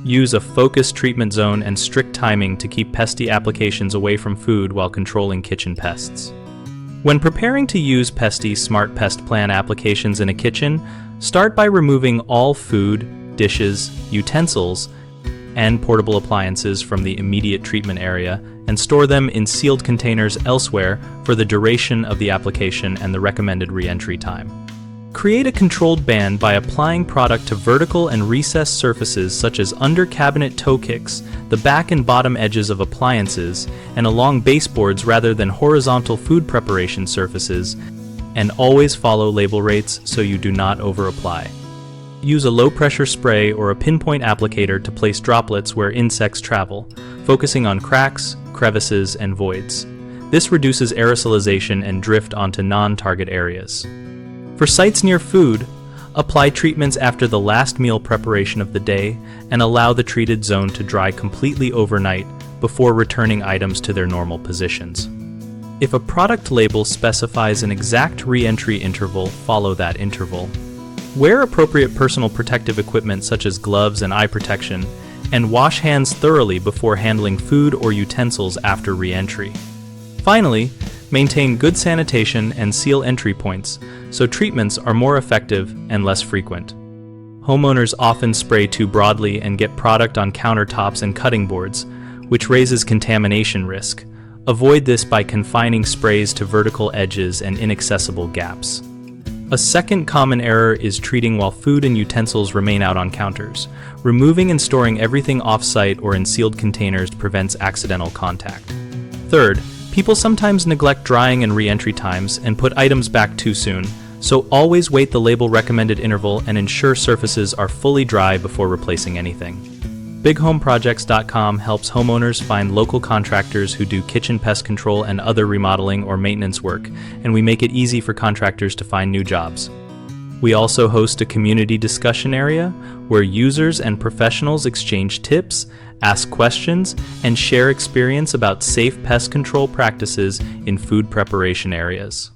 Use a focused treatment zone and strict timing to keep pesty applications away from food while controlling kitchen pests. When preparing to use Pesti Smart Pest Plan applications in a kitchen, start by removing all food, dishes, utensils, and portable appliances from the immediate treatment area and store them in sealed containers elsewhere for the duration of the application and the recommended reentry time. Create a controlled band by applying product to vertical and recessed surfaces such as under cabinet toe kicks, the back and bottom edges of appliances, and along baseboards rather than horizontal food preparation surfaces, and always follow label rates so you do not over-apply. Use a low-pressure spray or a pinpoint applicator to place droplets where insects travel, focusing on cracks, crevices, and voids. This reduces aerosolization and drift onto non-target areas. For sites near food, apply treatments after the last meal preparation of the day and allow the treated zone to dry completely overnight before returning items to their normal positions. If a product label specifies an exact re-entry interval, follow that interval. Wear appropriate personal protective equipment such as gloves and eye protection, and wash hands thoroughly before handling food or utensils after re-entry. Finally, maintain good sanitation and seal entry points so treatments are more effective and less frequent. Homeowners often spray too broadly and get product on countertops and cutting boards, which raises contamination risk. Avoid this by confining sprays to vertical edges and inaccessible gaps. A second common error is treating while food and utensils remain out on counters. Removing and storing everything off-site or in sealed containers prevents accidental contact. Third, people sometimes neglect drying and re-entry times and put items back too soon, so always wait the label recommended interval and ensure surfaces are fully dry before replacing anything. BigHomeProjects.com helps homeowners find local contractors who do kitchen pest control and other remodeling or maintenance work, and we make it easy for contractors to find new jobs. We also host a community discussion area where users and professionals exchange tips, ask questions, and share experience about safe pest control practices in food preparation areas.